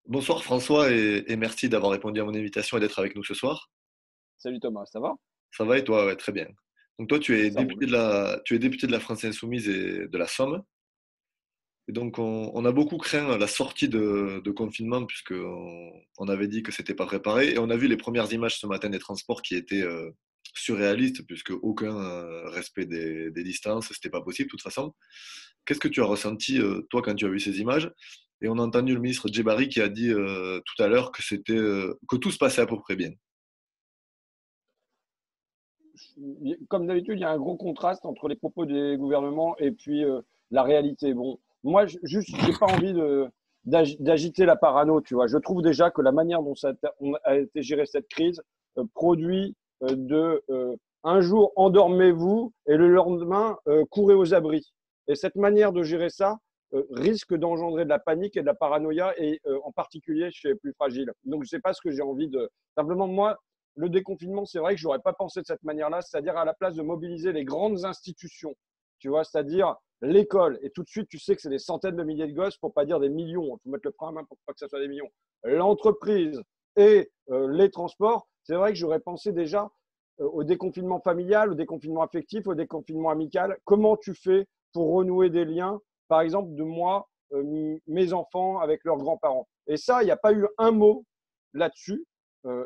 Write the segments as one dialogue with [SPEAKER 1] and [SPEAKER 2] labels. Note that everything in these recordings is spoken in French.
[SPEAKER 1] Bonsoir François et merci d'avoir répondu à mon invitation et d'être avec nous ce soir.
[SPEAKER 2] Salut Thomas, ça va?
[SPEAKER 1] Ça va et toi? Ouais, très bien. Donc toi,
[SPEAKER 2] Ça roule.
[SPEAKER 1] tu es député de la France Insoumise et de la Somme. Et donc on a beaucoup craint la sortie de confinement on avait dit que c'était pas préparé. Et on a vu les premières images ce matin des transports qui étaient surréalistes puisque aucun respect des distances, c'était pas possible de toute façon. Qu'est-ce que tu as ressenti toi quand tu as vu ces images? Et on a entendu le ministre Djebari qui a dit tout à l'heure que que tout se passait à peu près bien.
[SPEAKER 2] Comme d'habitude, il y a un gros contraste entre les propos des gouvernements et puis la réalité. Bon, moi, juste, j'ai pas envie d'agiter la parano, tu vois. Je trouve déjà que la manière dont on a été géré cette crise produit un jour endormez-vous et le lendemain courez aux abris. Et cette manière de gérer ça risque d'engendrer de la panique et de la paranoïa et en particulier chez les plus fragiles. Donc, c'est pas ce que j'ai envie de. Simplement, moi, le déconfinement, c'est vrai que je n'aurais pas pensé de cette manière-là, c'est-à-dire à la place de mobiliser les grandes institutions, tu vois, c'est-à-dire l'école, et tout de suite, tu sais que c'est des centaines de milliers de gosses, pour pas dire des millions, il faut mettre le frein à main pour pas que ça soit des millions, l'entreprise et les transports, c'est vrai que j'aurais pensé déjà au déconfinement familial, au déconfinement affectif, au déconfinement amical. Comment tu fais pour renouer des liens, par exemple, de moi, mes enfants avec leurs grands-parents? Et ça, il n'y a pas eu un mot là-dessus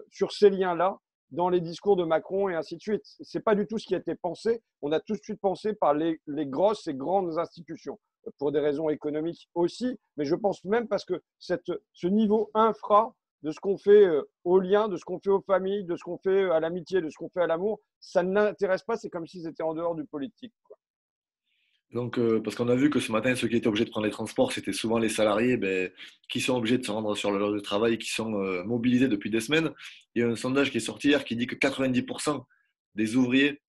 [SPEAKER 2] sur ces liens-là dans les discours de Macron et ainsi de suite. Ce n'est pas du tout ce qui a été pensé. On a tout de suite pensé par les grosses et grandes institutions, pour des raisons économiques aussi, mais je pense même parce que ce niveau infra de ce qu'on fait aux liens, de ce qu'on fait aux familles, de ce qu'on fait à l'amitié, de ce qu'on fait à l'amour, ça n'intéresse pas, c'est comme si c'était en dehors du politique, quoi.
[SPEAKER 1] Donc, parce qu'on a vu que ce matin, ceux qui étaient obligés de prendre les transports, c'était souvent les salariés qui sont obligés de se rendre sur leur lieu de travail, qui sont mobilisés depuis des semaines. Il y a un sondage qui est sorti hier qui dit que 90% des ouvriers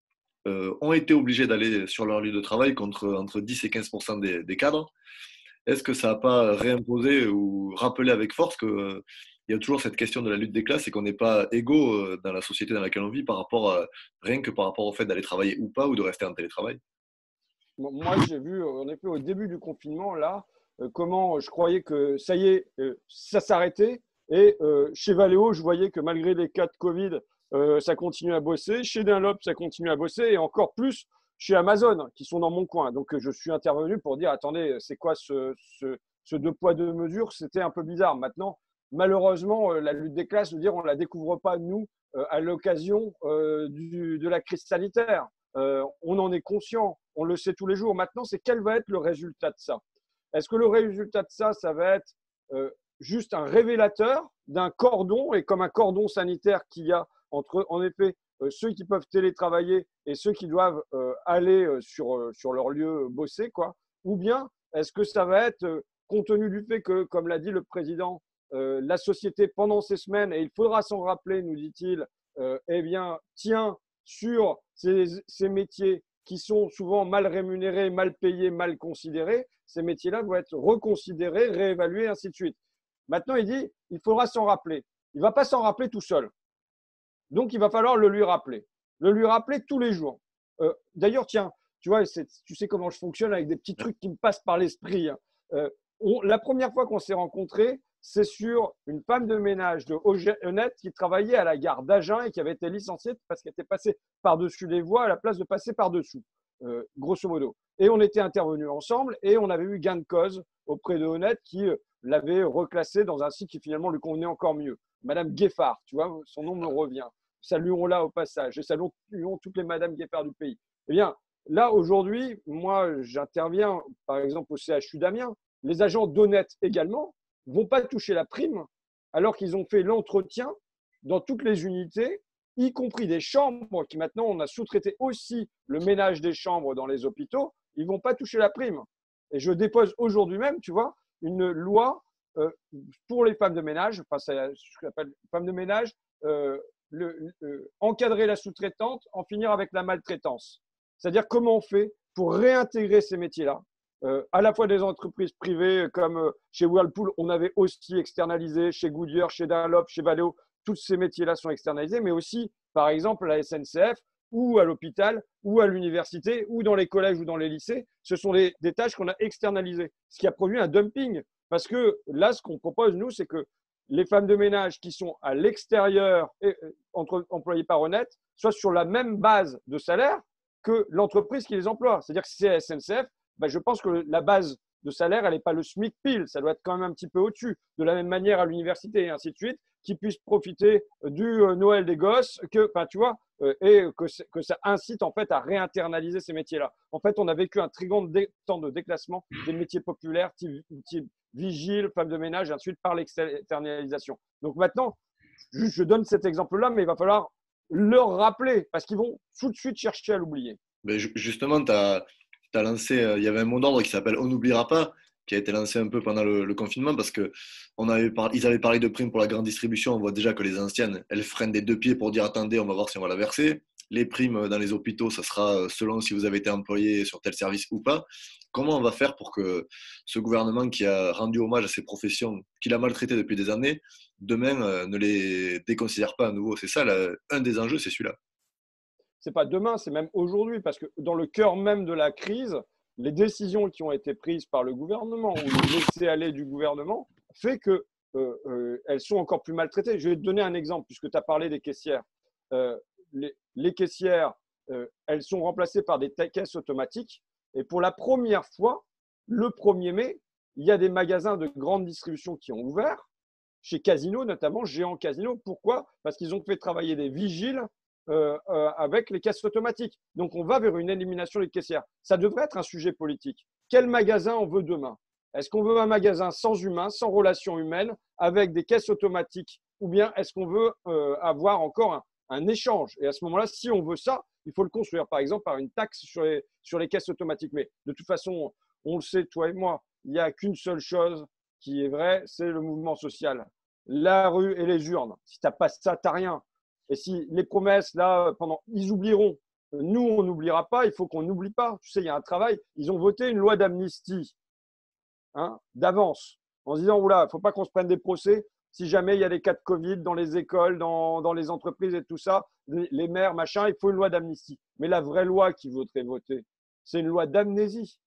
[SPEAKER 1] ont été obligés d'aller sur leur lieu de travail contre entre 10 et 15% des cadres. Est-ce que ça n'a pas réimposé ou rappelé avec force il y a toujours cette question de la lutte des classes et qu'on n'est pas égaux dans la société dans laquelle on vit rien que par rapport au fait d'aller travailler ou pas ou de rester en télétravail?
[SPEAKER 2] Moi, j'ai vu, en effet, au début du confinement, là, comment je croyais que ça y est, ça s'arrêtait. Et chez Valeo, je voyais que malgré les cas de Covid, ça continue à bosser. Chez Dunlop, ça continue à bosser. Et encore plus chez Amazon, qui sont dans mon coin. Donc, je suis intervenu pour dire, attendez, c'est quoi ce deux poids, deux mesures? C'était un peu bizarre. Maintenant, malheureusement, la lutte des classes, je veux dire, on ne la découvre pas, nous, à l'occasion de la crise sanitaire. On en est conscient, on le sait tous les jours. Maintenant, c'est quel va être le résultat de ça? Est-ce que le résultat de ça, ça va être juste un révélateur d'un cordon, et comme un cordon sanitaire qu'il y a entre, en effet, ceux qui peuvent télétravailler et ceux qui doivent aller sur leur lieu bosser, quoi? Ou bien est-ce que ça va être, compte tenu du fait que, comme l'a dit le président, la société pendant ces semaines, et il faudra s'en rappeler, nous dit-il, eh bien, tient sur ces métiers qui sont souvent mal rémunérés, mal payés, mal considérés, ces métiers-là vont être reconsidérés, réévalués, ainsi de suite. Maintenant, il dit, il faudra s'en rappeler. Il ne va pas s'en rappeler tout seul. Donc, il va falloir le lui rappeler. Le lui rappeler tous les jours. D'ailleurs, tiens, tu vois, tu sais comment je fonctionne avec des petits trucs qui me passent par l'esprit, hein. La première fois qu'on s'est rencontrés, c'est sur une femme de ménage de Honnête qui travaillait à la gare d'Agen et qui avait été licenciée parce qu'elle était passée par-dessus les voies à la place de passer par-dessous, grosso modo. Et on était intervenus ensemble et on avait eu gain de cause auprès de Honnête qui l'avait reclassée dans un site qui finalement lui convenait encore mieux. Madame Gueffard, tu vois, son nom me revient. Saluons-la au passage et saluons toutes les Madame Gueffard du pays. Eh bien, là, aujourd'hui, moi, j'interviens, par exemple, au CHU d'Amiens. Les agents d'Honnête également vont pas toucher la prime alors qu'ils ont fait l'entretien dans toutes les unités, y compris des chambres, qui maintenant, on a sous-traité aussi le ménage des chambres dans les hôpitaux. Ils vont pas toucher la prime. Et je dépose aujourd'hui même, tu vois, une loi pour les femmes de ménage, enfin, ça, je l'appelle femmes de ménage, encadrer la sous-traitante, en finir avec la maltraitance. C'est-à-dire comment on fait pour réintégrer ces métiers-là, à la fois des entreprises privées comme chez Whirlpool, on avait aussi externalisé, chez Goodyear, chez Dunlop, chez Valeo, tous ces métiers-là sont externalisés, mais aussi, par exemple, à la SNCF ou à l'hôpital ou à l'université ou dans les collèges ou dans les lycées, ce sont des tâches qu'on a externalisées, ce qui a produit un dumping Parce que là, ce qu'on propose, nous, c'est que les femmes de ménage qui sont à l'extérieur, entre employées par honnête, soient sur la même base de salaire que l'entreprise qui les emploie. C'est-à-dire que si c'est la SNCF, ben, je pense que la base de salaire, elle n'est pas le SMIC pile, ça doit être quand même un petit peu au-dessus. De la même manière à l'université et ainsi de suite, qui puissent profiter du Noël des gosses, que, enfin, tu vois, et que ça incite en fait à réinternaliser ces métiers-là. En fait, on a vécu un très grand temps de déclassement des métiers populaires, type vigile, femme de ménage, et ensuite par l'externalisation. Donc maintenant, je donne cet exemple-là, mais il va falloir leur rappeler parce qu'ils vont tout de suite chercher à l'oublier.
[SPEAKER 1] Mais justement, tu as lancé, il y avait un mot d'ordre qui s'appelle On n'oubliera pas, qui a été lancé un peu pendant le confinement parce que ils avaient parlé de primes pour la grande distribution. On voit déjà que les anciennes, elles freinent des deux pieds pour dire attendez, on va voir si on va la verser. Les primes dans les hôpitaux, ça sera selon si vous avez été employé sur tel service ou pas. Comment on va faire pour que ce gouvernement qui a rendu hommage à ces professions, qu'il a maltraitées depuis des années, demain ne les déconsidère pas à nouveau? C'est ça, un des enjeux, c'est celui-là.
[SPEAKER 2] C'est pas demain, c'est même aujourd'hui, parce que dans le cœur même de la crise, les décisions qui ont été prises par le gouvernement ou le laisser-aller du gouvernement fait que elles sont encore plus maltraitées. Je vais te donner un exemple, puisque tu as parlé des caissières. Euh, les caissières, elles sont remplacées par des caisses automatiques. Et pour la première fois, le 1er mai, il y a des magasins de grande distribution qui ont ouvert, chez Casino notamment, Géant Casino. Pourquoi? Parce qu'ils ont fait travailler des vigiles avec les caisses automatiques. Donc, on va vers une élimination des caissières. Ça devrait être un sujet politique. Quel magasin on veut demain? Est-ce qu'on veut un magasin sans humain, sans relation humaine, avec des caisses automatiques? Ou bien est-ce qu'on veut avoir encore un échange? Et à ce moment-là, si on veut ça, il faut le construire, par exemple, par une taxe sur les caisses automatiques. Mais de toute façon, on le sait, toi et moi, il n'y a qu'une seule chose qui est vraie, c'est le mouvement social. La rue et les urnes. Si tu n'as pas ça, tu n'as rien. Et si les promesses, là, ils oublieront. Nous, on n'oubliera pas, il faut qu'on n'oublie pas. Tu sais, il y a un travail. Ils ont voté une loi d'amnistie d'avance en se disant, oula, il ne faut pas qu'on se prenne des procès si jamais il y a des cas de Covid dans les écoles, dans les entreprises et tout ça, les maires, machin, il faut une loi d'amnistie. Mais la vraie loi qui voudrait voter, c'est une loi d'amnésie.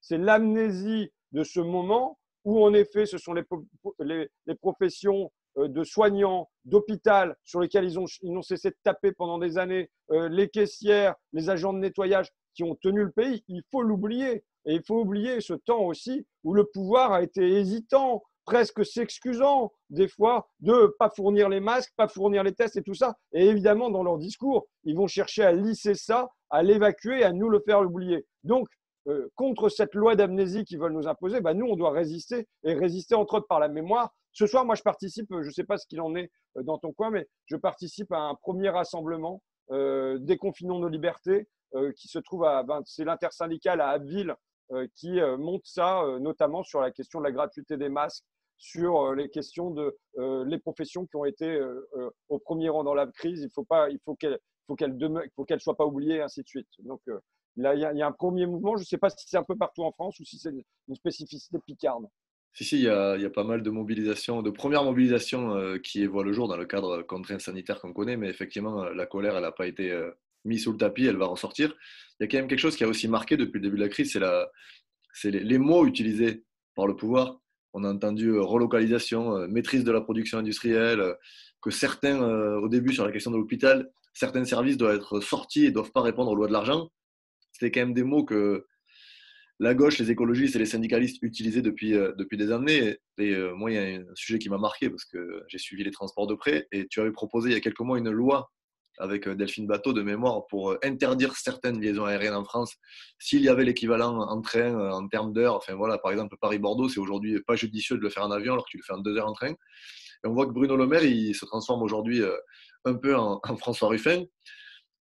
[SPEAKER 2] C'est l'amnésie de ce moment où, en effet, ce sont les professions de soignants, d'hôpital, sur lesquels ils n'ont cessé de taper pendant des années, les caissières, les agents de nettoyage qui ont tenu le pays. Il faut l'oublier. Et il faut oublier ce temps aussi où le pouvoir a été hésitant, presque s'excusant des fois de ne pas fournir les masques, pas fournir les tests et tout ça. Et évidemment, dans leur discours, ils vont chercher à lisser ça, à l'évacuer, à nous le faire oublier. Donc, contre cette loi d'amnésie qu'ils veulent nous imposer, bah, nous, on doit résister et résister entre autres par la mémoire. Ce soir, moi, je participe, je ne sais pas ce qu'il en est dans ton coin, mais je participe à un premier rassemblement Déconfinons nos libertés qui se trouve c'est l'intersyndicale à Abbeville qui monte ça, notamment sur la question de la gratuité des masques, sur les questions de les professions qui ont été au premier rang dans la crise. Il faut qu'elles soient pas oubliées, et ainsi de suite. Donc là, il y a un premier mouvement. Je ne sais pas si c'est un peu partout en France ou si c'est une spécificité picarde.
[SPEAKER 1] Si, il y a pas mal de mobilisations, de premières mobilisations qui voient le jour dans le cadre contraint sanitaire qu'on connaît, mais effectivement, la colère, elle n'a pas été mise sous le tapis, elle va ressortir. Il y a quand même quelque chose qui a aussi marqué depuis le début de la crise, c'est les mots utilisés par le pouvoir. On a entendu relocalisation, maîtrise de la production industrielle, que certains, au début, sur la question de l'hôpital, certains services doivent être sortis et ne doivent pas répondre aux lois de l'argent. C'était quand même des mots que la gauche, les écologistes et les syndicalistes utilisaient depuis des années. Et moi, il y a un sujet qui m'a marqué parce que j'ai suivi les transports de près. Et tu avais proposé il y a quelques mois une loi avec Delphine Bateau de mémoire pour interdire certaines liaisons aériennes en France s'il y avait l'équivalent en train en termes d'heures. Enfin voilà, par exemple, Paris-Bordeaux, c'est aujourd'hui pas judicieux de le faire en avion alors que tu le fais en 2 heures en train. Et on voit que Bruno Le Maire, il se transforme aujourd'hui un peu en François Ruffin.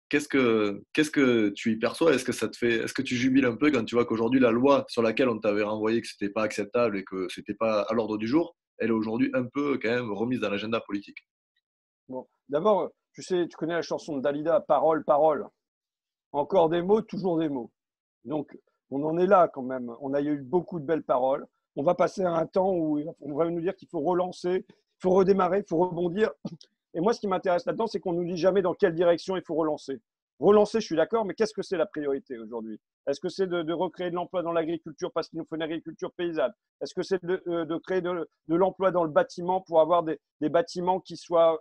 [SPEAKER 1] Qu'est-ce que tu y perçois? Est-ce que tu jubiles un peu quand tu vois qu'aujourd'hui la loi sur laquelle on t'avait renvoyé que c'était pas acceptable et que c'était pas à l'ordre du jour, elle est aujourd'hui un peu quand même remise dans l'agenda politique?
[SPEAKER 2] Bon, d'abord, tu sais, tu connais la chanson de Dalida, Parole, parole. Encore des mots, toujours des mots. Donc, on en est là quand même. On a eu beaucoup de belles paroles. On va passer à un temps où on va nous dire qu'il faut relancer, il faut redémarrer, il faut rebondir. Et moi, ce qui m'intéresse là-dedans, c'est qu'on ne nous dit jamais dans quelle direction il faut relancer. relancer, je suis d'accord, mais qu'est-ce que c'est la priorité aujourd'hui? Est-ce que c'est de recréer de l'emploi dans l'agriculture parce qu'il nous faut une agriculture paysanne? Est-ce que c'est de créer de l'emploi dans le bâtiment pour avoir des bâtiments qui soient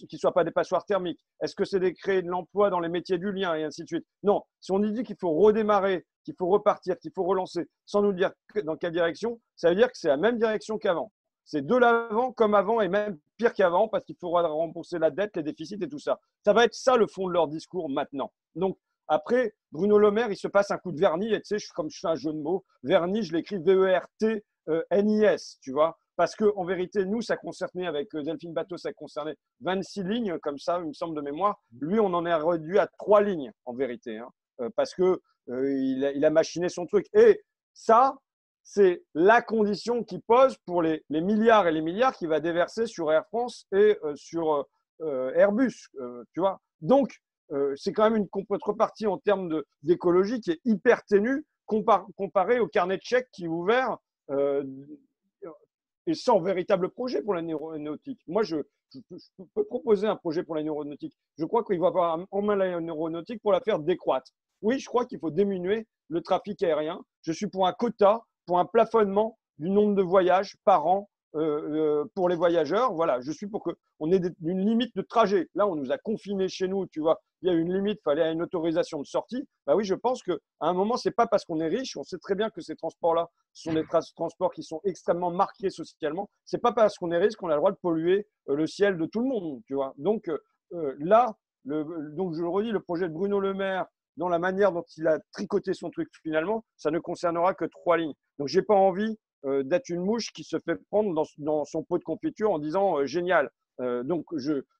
[SPEAKER 2] qui soient pas des passoires thermiques? Est-ce que c'est de créer de l'emploi dans les métiers du lien et ainsi de suite? Non. Si on nous dit qu'il faut redémarrer, qu'il faut repartir, qu'il faut relancer, sans nous dire dans quelle direction, ça veut dire que c'est la même direction qu'avant. C'est de l'avant comme avant et même pire qu'avant parce qu'il faudra rembourser la dette, les déficits et tout ça. Ça va être ça le fond de leur discours maintenant. Donc, après, Bruno Le Maire, il se passe un coup de vernis. Et tu sais, comme je fais un jeu de mots, vernis, je l'écris V-E-R-T-N-I-S, tu vois. Parce qu'en vérité, nous, ça concernait, avec Delphine Bateau, ça concernait 26 lignes, comme ça, il me semble de mémoire. Lui, on en est réduit à 3 lignes, en vérité, hein, parce qu'il a machiné son truc. Et ça, c'est la condition qu'il pose pour les milliards et les milliards qu'il va déverser sur Air France et sur Airbus, tu vois. Donc, c'est quand même une contrepartie en termes d'écologie qui est hyper ténue comparé au carnet de chèques qui est ouvert et sans véritable projet pour l'aéronautique. Moi, je peux proposer un projet pour l'aéronautique. Je crois qu'il va avoir en main l'aéronautique pour la faire décroître. Oui, je crois qu'il faut diminuer le trafic aérien. Je suis pour un quota, pour un plafonnement du nombre de voyages par an pour les voyageurs. Voilà, je suis pour qu'on ait une limite de trajet. Là, on nous a confinés chez nous, tu vois. Il y a une limite, il fallait une autorisation de sortie. Bah oui, je pense qu'à un moment, ce n'est pas parce qu'on est riche, on sait très bien que ces transports-là sont des transports qui sont extrêmement marqués socialement. Ce n'est pas parce qu'on est riche qu'on a le droit de polluer le ciel de tout le monde, tu vois. Donc là, donc je le redis, le projet de Bruno Le Maire, dans la manière dont il a tricoté son truc finalement, ça ne concernera que 3 lignes. Donc, je n'ai pas envie d'être une mouche qui se fait prendre dans son pot de confiture en disant génial. Donc,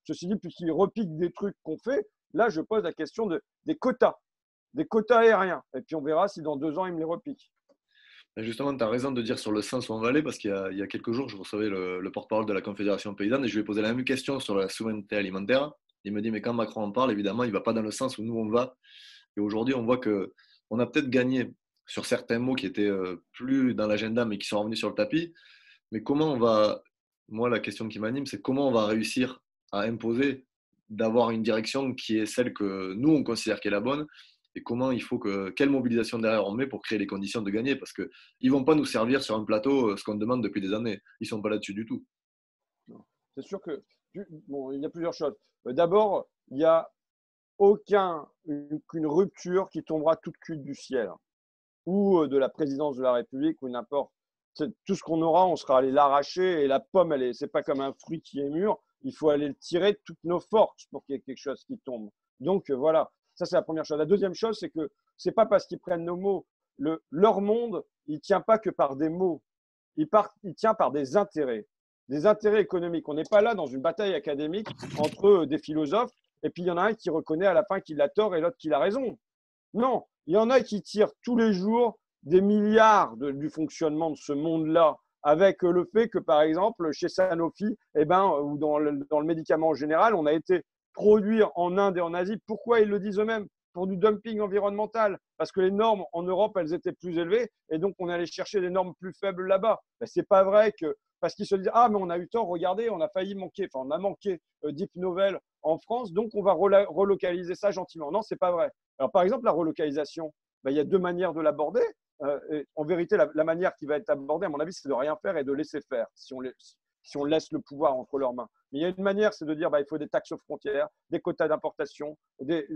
[SPEAKER 2] ceci dit, puisqu'il repique des trucs qu'on fait, là, je pose la question des quotas aériens. Et puis, on verra si dans 2 ans, il me les repique.
[SPEAKER 1] Justement, tu as raison de dire sur le sens où on va aller, parce qu'il y a quelques jours, je recevais le porte-parole de la Confédération paysanne et je lui ai posé la même question sur la souveraineté alimentaire. Il me dit, mais quand Macron en parle, évidemment, il ne va pas dans le sens où nous, on va. Et aujourd'hui, on voit qu'on a peut-être gagné sur certains mots qui étaient plus dans l'agenda, mais qui sont revenus sur le tapis. Mais comment on va, moi, la question qui m'anime, c'est comment on va réussir à imposer d'avoir une direction qui est celle que nous, on considère qu'est la bonne, et comment il faut quelle mobilisation derrière on met pour créer les conditions de gagner, parce qu'ils ne vont pas nous servir sur un plateau ce qu'on demande depuis des années. Ils ne sont pas là-dessus du tout.
[SPEAKER 2] C'est sûr que, bon, il y a plusieurs choses. D'abord, il n'y a aucune rupture qui tombera toute cuite du ciel, ou de la présidence de la République, ou n'importe. Tout ce qu'on aura, on sera allé l'arracher, et la pomme, c'est pas comme un fruit qui est mûr. Il faut aller le tirer de toutes nos forces pour qu'il y ait quelque chose qui tombe. Donc voilà, ça c'est la première chose. La deuxième chose, c'est que c'est pas parce qu'ils prennent nos mots. Leur monde, il tient pas que par des mots. Il tient par des intérêts économiques. On n'est pas là dans une bataille académique entre des philosophes, et puis il y en a un qui reconnaît à la fin qu'il a tort et l'autre qu'il a raison. Non, il y en a qui tirent tous les jours des milliards du fonctionnement de ce monde-là, avec le fait que, par exemple, chez Sanofi, ou dans le médicament en général, on a été produit en Inde et en Asie. Pourquoi ils le disent eux-mêmes? Pour du dumping environnemental. Parce que les normes en Europe, elles étaient plus élevées, et donc on allait chercher des normes plus faibles là-bas. Ben, c'est pas vrai que parce qu'ils se disent ah mais on a eu tort, regardez, on a failli manquer, enfin on a manqué d'Hypnovel en France, donc on va relocaliser ça gentiment. Non, c'est pas vrai. Alors par exemple la relocalisation, ben, il y a 2 manières de l'aborder. En vérité, la manière qui va être abordée, à mon avis, c'est de rien faire et de laisser faire, si on laisse le pouvoir entre leurs mains. Mais il y a une manière, c'est de dire il faut des taxes aux frontières, des quotas d'importation, des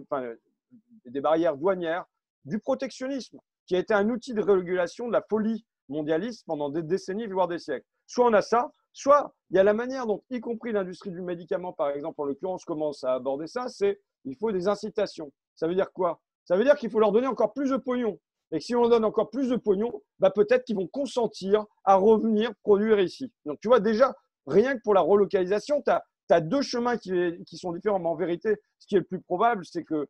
[SPEAKER 2] barrières douanières, du protectionnisme, qui a été un outil de régulation de la folie mondialiste pendant des décennies, voire des siècles. Soit on a ça, soit il y a la manière dont, y compris l'industrie du médicament, par exemple, en l'occurrence, commence à aborder ça, c'est il faut des incitations. Ça veut dire quoi? Ça veut dire qu'il faut leur donner encore plus de pognon. Et que si on leur donne encore plus de pognon, peut-être qu'ils vont consentir à revenir produire ici. Donc, tu vois, déjà, rien que pour la relocalisation, tu as 2 chemins qui sont différents. Mais en vérité, ce qui est le plus probable, c'est que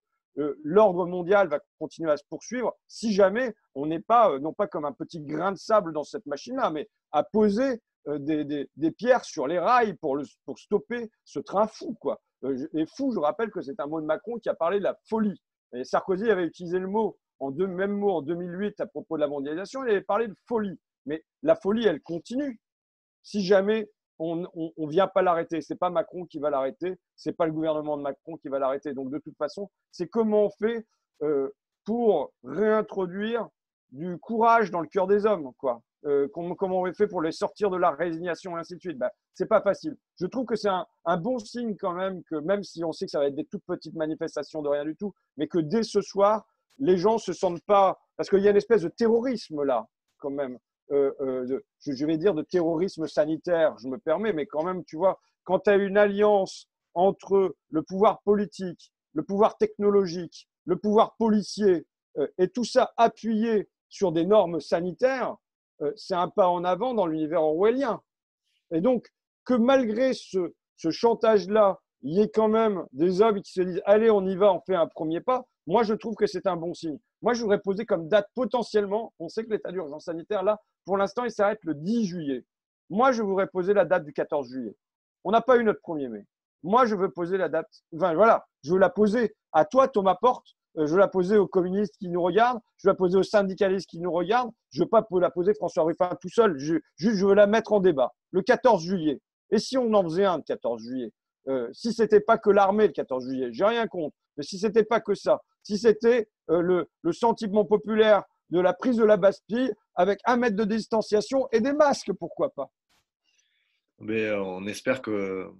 [SPEAKER 2] l'ordre mondial va continuer à se poursuivre si jamais on n'est pas, non pas comme un petit grain de sable dans cette machine-là, mais à poser des pierres sur les rails pour stopper ce train fou, quoi. Et fou, je rappelle que c'est un mot de Macron qui a parlé de la folie. Et Sarkozy avait utilisé le même mot en 2008 à propos de la mondialisation, il avait parlé de folie. Mais la folie, elle continue. Si jamais on vient pas l'arrêter. C'est pas Macron qui va l'arrêter, c'est pas le gouvernement de Macron qui va l'arrêter. Donc de toute façon, c'est comment on fait pour réintroduire du courage dans le cœur des hommes, quoi. Comment on fait pour les sortir de la résignation et ainsi de suite. Ben, c'est pas facile. Je trouve que c'est un bon signe quand même, que même si on sait que ça va être des toutes petites manifestations de rien du tout, mais que dès ce soir, les gens se sentent pas, parce qu'il y a une espèce de terrorisme là, quand même. Je vais dire de terrorisme sanitaire, je me permets, mais quand même, tu vois, quand tu as une alliance entre le pouvoir politique, le pouvoir technologique, le pouvoir policier, et tout ça appuyé sur des normes sanitaires, c'est un pas en avant dans l'univers orwellien. Et donc, que malgré ce chantage-là, il y ait quand même des hommes qui se disent « Allez, on y va, on fait un premier pas », moi, je trouve que c'est un bon signe. Moi, je voudrais poser comme date potentiellement, on sait que l'état d'urgence sanitaire, là, pour l'instant, il s'arrête le 10 juillet. Moi, je voudrais poser la date du 14 juillet. On n'a pas eu notre 1er mai. Moi, je veux poser la date, enfin voilà, je veux la poser à toi, Thomas Porte, je veux la poser aux communistes qui nous regardent, je veux la poser aux syndicalistes qui nous regardent, je ne veux pas la poser François Ruffin tout seul, juste je veux la mettre en débat, le 14 juillet. Et si on en faisait un le 14 juillet, si ce n'était pas que l'armée le 14 juillet, j'ai rien contre, mais si ce n'était pas que ça, si c'était le sentiment populaire de la prise de la Bastille avec 1 mètre de distanciation et des masques, pourquoi pas?
[SPEAKER 1] Mais on espère que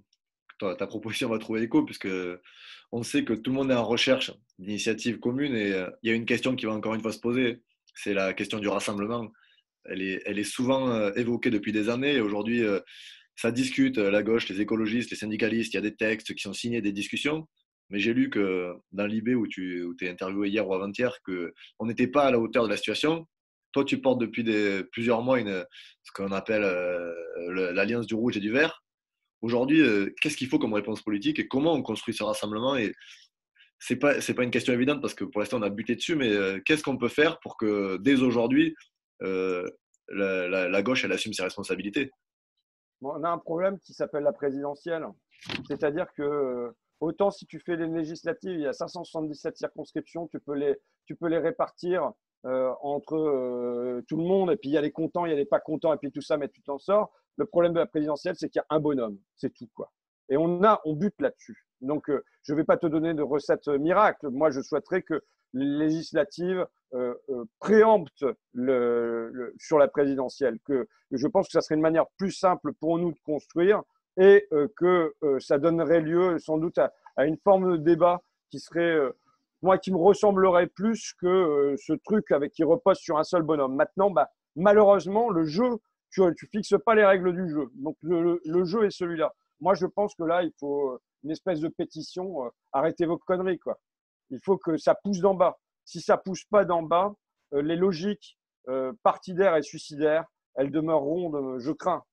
[SPEAKER 1] ta proposition va trouver écho, puisque on sait que tout le monde est en recherche d'initiatives communes et il y a une question qui va encore une fois se poser, c'est la question du rassemblement. Elle est souvent évoquée depuis des années et aujourd'hui, ça discute, la gauche, les écologistes, les syndicalistes, il y a des textes qui sont signés, des discussions. Mais j'ai lu que dans l'IB où tu es interviewé hier ou avant-hier, qu'on n'était pas à la hauteur de la situation. Toi, tu portes depuis plusieurs mois ce qu'on appelle l'alliance du rouge et du vert. Aujourd'hui, qu'est-ce qu'il faut comme réponse politique et comment on construit ce rassemblement? Et c'est pas une question évidente parce que pour l'instant, on a buté dessus, mais qu'est-ce qu'on peut faire pour que dès aujourd'hui, euh, la gauche, elle assume ses responsabilités?
[SPEAKER 2] Bon, on a un problème qui s'appelle la présidentielle. C'est-à-dire que autant si tu fais les législatives, il y a 577 circonscriptions, tu peux les répartir entre tout le monde, et puis il y a les contents, il y a les pas contents, et puis tout ça, mais tu t'en sors. Le problème de la présidentielle, c'est qu'il y a un bonhomme, c'est tout, quoi. Et on bute là-dessus. Donc, je ne vais pas te donner de recette miracle. Moi, je souhaiterais que les législatives préemptent sur la présidentielle. Que je pense que ça serait une manière plus simple pour nous de construire et que ça donnerait lieu sans doute à une forme de débat qui serait, moi, qui me ressemblerait plus que ce truc qui repose sur un seul bonhomme. Maintenant, bah, malheureusement, le jeu, tu ne fixes pas les règles du jeu. Donc, le jeu est celui-là. Moi, je pense que là, il faut une espèce de pétition. Arrêtez vos conneries, quoi. Il faut que ça pousse d'en bas. Si ça pousse pas d'en bas, les logiques partidaires et suicidaires, elles demeureront, je crains,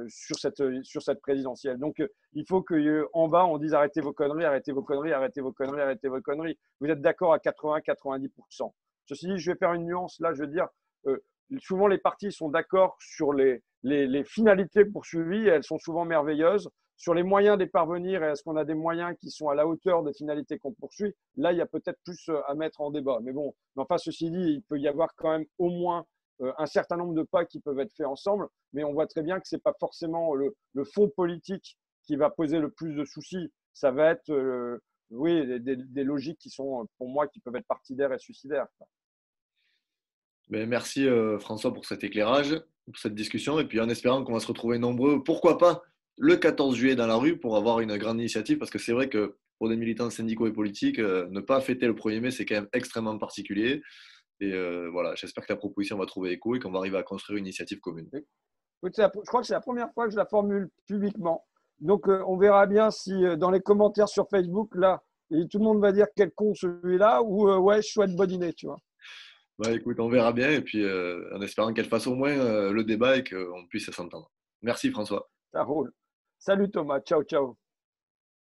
[SPEAKER 2] sur cette présidentielle. Donc, il faut qu'en bas, on dise arrêtez vos conneries, arrêtez vos conneries, arrêtez vos conneries, arrêtez vos conneries. Vous êtes d'accord à 80-90%. Ceci dit, je vais faire une nuance là, je veux dire, souvent les partis sont d'accord sur les finalités poursuivies, et elles sont souvent merveilleuses. Sur les moyens d'y parvenir, et est-ce qu'on a des moyens qui sont à la hauteur des finalités qu'on poursuit? Là, il y a peut-être plus à mettre en débat. Mais bon, enfin, ceci dit, il peut y avoir quand même au moins un certain nombre de pas qui peuvent être faits ensemble. Mais on voit très bien que ce n'est pas forcément le fond politique qui va poser le plus de soucis. Ça va être, oui, des logiques qui sont, pour moi, qui peuvent être partidaires et suicidaires.
[SPEAKER 1] Mais merci François pour cet éclairage, pour cette discussion, et puis en espérant qu'on va se retrouver nombreux, pourquoi pas le 14 juillet dans la rue pour avoir une grande initiative, parce que c'est vrai que pour des militants syndicaux et politiques, ne pas fêter le 1er mai, c'est quand même extrêmement particulier. Et voilà, j'espère que ta proposition va trouver écho et qu'on va arriver à construire une initiative commune.
[SPEAKER 2] Écoute, je crois que c'est la première fois que je la formule publiquement. Donc, on verra bien si dans les commentaires sur Facebook, là, tout le monde va dire quel con celui-là, ou ouais, chouette bodiné, tu vois.
[SPEAKER 1] Bah, écoute, on verra bien, et puis en espérant qu'elle fasse au moins le débat et qu'on puisse s'entendre. Merci François.
[SPEAKER 2] Ça roule. Salut Thomas, ciao, ciao.